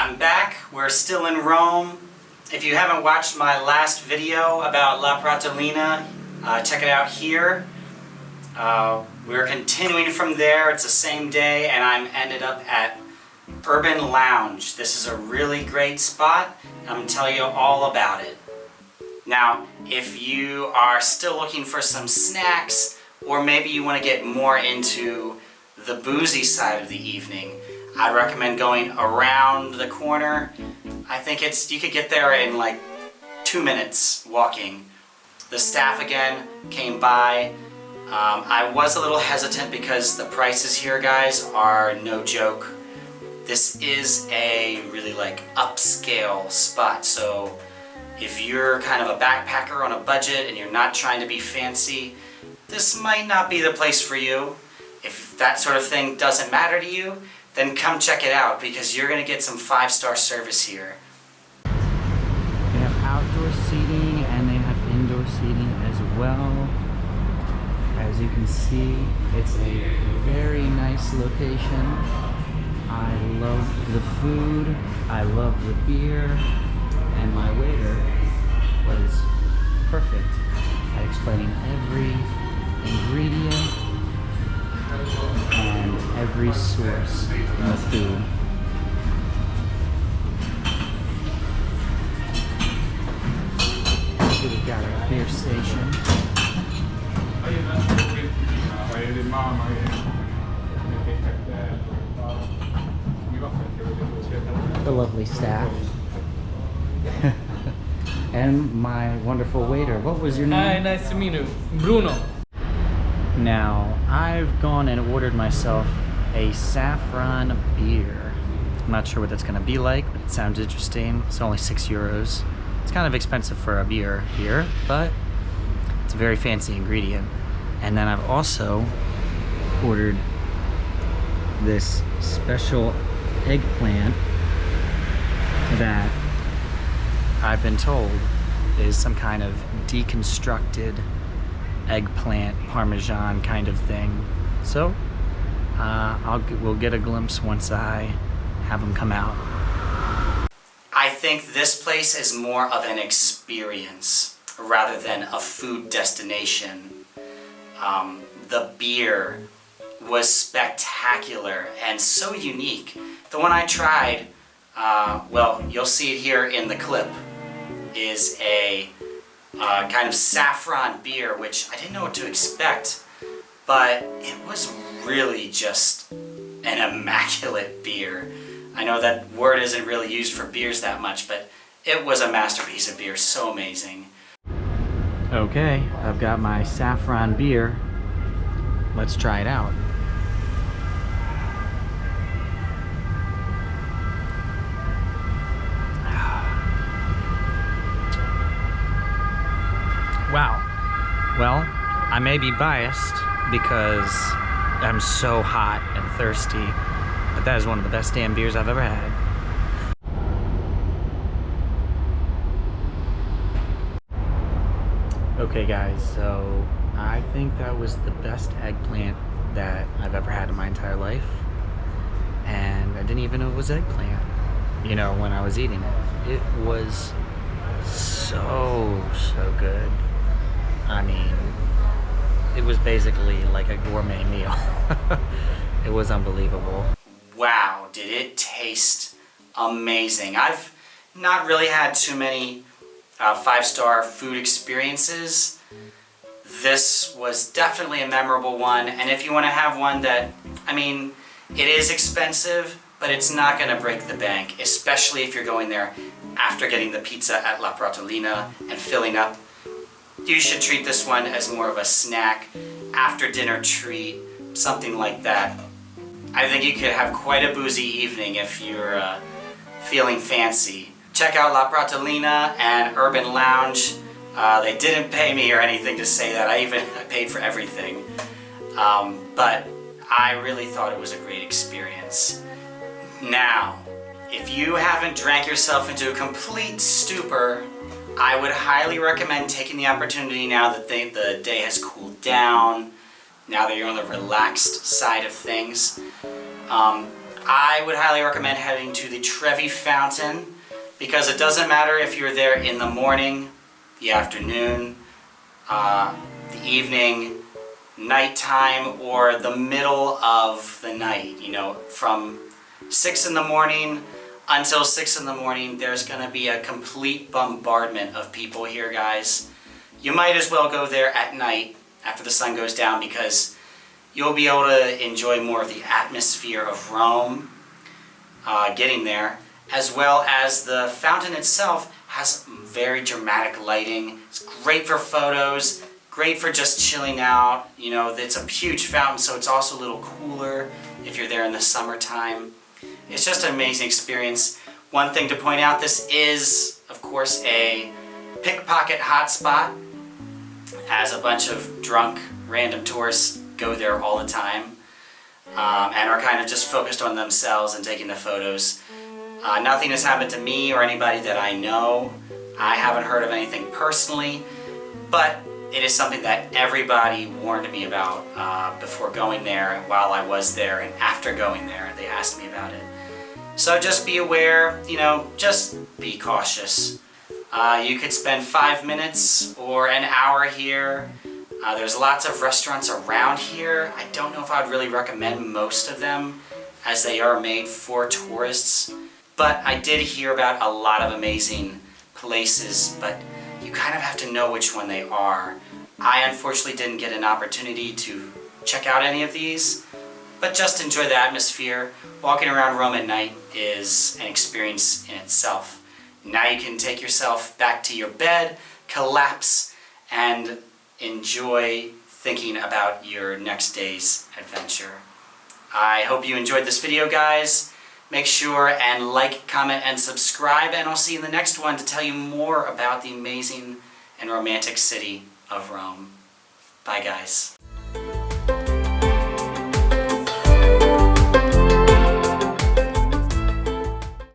I'm back. We're still in Rome. If you haven't watched my last video about La Pratolina, check it out here. We're continuing from there. It's the same day, and I'm ended up at Urban Lounge. This is a really great spot. I'm going to tell you all about it. Now, if you are still looking for some snacks, or maybe you want to get more into the boozy side of the evening, I'd recommend going around the corner. I think you could get there in like 2 minutes walking. The staff again came by. I was a little hesitant because the prices here, guys, are no joke. This is a really like upscale spot, so if you're kind of a backpacker on a budget and you're not trying to be fancy, this might not be the place for you. If that sort of thing doesn't matter to you, then come check it out because you're going to get some 5-star service here. They have outdoor seating and they have indoor seating as well. As you can see, it's a very nice location. I love the food, I love the beer, and my waiter was perfect at explaining every ingredient and every source in the food. So we've got our beer station. The lovely staff. And my wonderful waiter. What was your name? Hi, nice to meet you. Bruno. Now, I've gone and ordered myself a saffron beer. I'm not sure what that's gonna be like, but it sounds interesting. It's only €6. It's kind of expensive for a beer here, but it's a very fancy ingredient. And then I've also ordered this special eggplant that I've been told is some kind of deconstructed eggplant parmesan kind of thing. So we'll get a glimpse once I have them come out. I think this place is more of an experience rather than a food destination. The beer was spectacular and so unique. The one I tried, well, you'll see it here in the clip, is a kind of saffron beer, which I didn't know what to expect, but it was really just an immaculate beer. I know that word isn't really used for beers that much, but it was a masterpiece of beer, so amazing. Okay, I've got my saffron beer. Let's try it out. Wow. Well, I may be biased because I'm so hot and thirsty, but that is one of the best damn beers I've ever had. Okay guys, so I think that was the best eggplant that I've ever had in my entire life. And I didn't even know it was eggplant, you know, when I was eating it. It was so good. I mean, it was basically like a gourmet meal. It was unbelievable. Wow, did it taste amazing. I've not really had too many 5-star food experiences. This was definitely a memorable one, and if you want to have one that, I mean, it is expensive, but it's not going to break the bank, especially if you're going there after getting the pizza at La Pratolina and filling up. You should treat this one as more of a snack, after dinner treat, something like that. I think you could have quite a boozy evening if you're feeling fancy. Check out La Pratolina and Urban Lounge. They didn't pay me or anything to say that. I paid for everything. But I really thought it was a great experience. Now, if you haven't drank yourself into a complete stupor, I would highly recommend taking the opportunity now that the day has cooled down, now that you're on the relaxed side of things. I would highly recommend heading to the Trevi Fountain because it doesn't matter if you're there in the morning, the afternoon, the evening, nighttime, or the middle of the night. You know, from 6 in the morning until 6 in the morning, there's going to be a complete bombardment of people here, guys. You might as well go there at night after the sun goes down because you'll be able to enjoy more of the atmosphere of Rome getting there, as well as the fountain itself has very dramatic lighting. It's great for photos, great for just chilling out. You know, it's a huge fountain, so it's also a little cooler if you're there in the summertime. It's just an amazing experience. One thing to point out, this is, of course, a pickpocket hotspot, as a bunch of drunk random tourists go there all the time and are kind of just focused on themselves and taking the photos. Nothing has happened to me or anybody that I know. I haven't heard of anything personally, but it is something that everybody warned me about before going there, and while I was there, and after going there, they asked me about it. So just be aware, you know, just be cautious. You could spend 5 minutes or an hour here. There's lots of restaurants around here. I don't know if I would really recommend most of them, as they are made for tourists. But I did hear about a lot of amazing places, but you kind of have to know which one they are. I unfortunately didn't get an opportunity to check out any of these, but just enjoy the atmosphere. Walking around Rome at night is an experience in itself. Now you can take yourself back to your bed, collapse, and enjoy thinking about your next day's adventure. I hope you enjoyed this video, guys. Make sure and like, comment, and subscribe, and I'll see you in the next one to tell you more about the amazing and romantic city of Rome. Bye, guys.